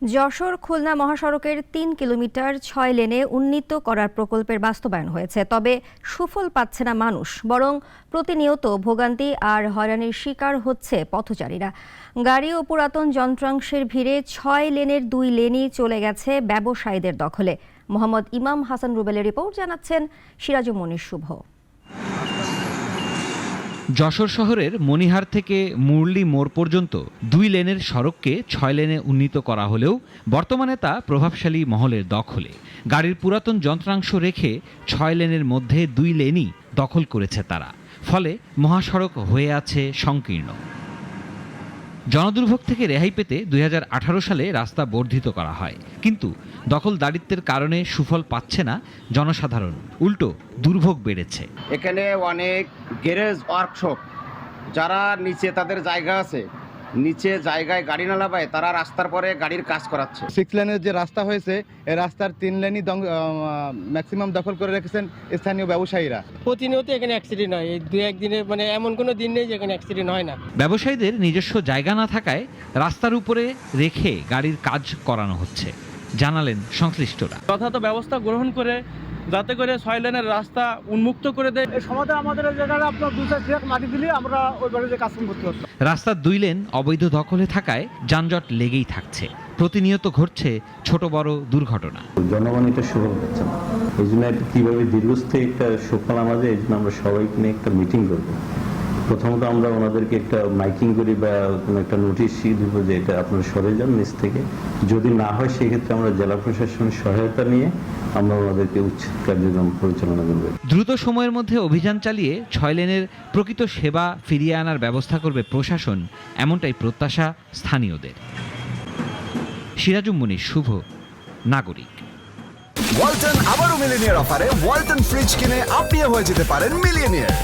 যশোর খুলনা মহাসড়কের ৩ কিলোমিটার ৬ লেনে উন্নীত করার প্রকল্পের বাস্তবায়ন হয়েছে, তবে সুফল পাচ্ছে না মানুষ, বরং প্রতিনিয়ত ভোগান্তি আর হয়রানির শিকার হচ্ছে পথচারীরা। গাড়ি ও পুরাতন যন্ত্রাংশের ভিড়ে ৬ লেনের ২ লেনই চলে গেছে ব্যবসায়ীদের দখলে। মোহাম্মদ ইমাম হাসান রুবেলের রিপোর্ট, জানাচ্ছেন সিরাজুম মনির শুভ। যশোর শহরের মনিহার থেকে মুরলী মোড় পর্যন্ত ২ লেনের সড়ককে ৬ লেনে উন্নীত করা হলেও বর্তমানে তা প্রভাবশালী মহলের দখলে। গাড়ির পুরাতন যন্ত্রাংশ রেখে ৬ লেনের মধ্যে ২ লেনই দখল করেছে তারা। ফলে মহাসড়ক হয়ে আছে সংকীর্ণ। জনদুর্ভোগ থেকে রেহাই পেতে ২০১৮ সালে রাস্তা বর্ধিত করা হয়, কিন্তু দখলদারিত্বের কারণে সুফল পাচ্ছে না জনসাধারণ, উল্টো দুর্ভোগ বেড়েছে। এখানে অনেক গ্যারেজ ওয়ার্কশপ, যারা নিচে তাদের জায়গা আছে, নিচে জায়গায় গাড়ি না লাগায় তারা রাস্তার পরে গাড়ির কাজ করাচ্ছে। 6 লেনের যে রাস্তা হয়েছে, এই রাস্তার 3 লেনই ম্যাক্সিমাম দখল করে রেখেছেন স্থানীয় ব্যবসায়ীরা। প্রতিনিয়ত এখানে অ্যাক্সিডেন্ট হয়, এই 2-1 দিনে এমন কোনো দিন নেই যেখানে অ্যাক্সিডেন্ট হয় না। ব্যবসায়ীদের নিজস্ব জায়গা না থাকায় রাস্তার উপরে রেখে গাড়ির কাজ করানো হচ্ছে, জানালেন সংশ্লিষ্টরা। যথাযথ ব্যবস্থা গ্রহণ করে যাতে করে 6 লেনের রাস্তা উন্মুক্ত করে দেয়। এই সমাধান আমাদের জায়গায় আপনার 2-4 ট্রাক মাটি দিলে আমরা ওই বাড়িতে কাজ করতে পারতাম। রাস্তার 2 লেন অবৈধ দখলে থাকায় যানজট লেগেই থাকছে, প্রতিনিয়ত ঘটছে ছোট বড় দুর্ঘটনা। জনগণ এটা সুফল পাচ্ছে না, এই জন্য কিভাবে দীর্ঘস্থায়ী একটা সুফল আমাদের, এই জন্য আমরা সবাইকে নিয়ে একটা মিটিং করবো। প্রথমত আমরা ওনাদেরকে একটা মাইকিং করি বা কোনো একটা নোটিশ দিব যে এটা আপনারা সরে যান নিচ থেকে। যদি না হয় সেক্ষেত্রে আমরা জেলা প্রশাসনের সহায়তা নিয়ে আমরা ওনাদেরকে উচ্ছেদ কার্যক্রম পরিচালনা করব। দ্রুত সময়ের মধ্যে অভিযান চালিয়ে 6 লেনের প্রকৃত সেবা ফিরিয়ে আনার ব্যবস্থা করবে প্রশাসন, এমনটাই প্রত্যাশা স্থানীয়দের। সিরাজুম মনির শুভ, নাগরিক। ওয়ালটন আবারও মিলিনিয়ার অফারে ওয়ালটন ফ্রিজ কিনে আপনিও হয়ে যেতে পারেন মিলিয়নিয়ার।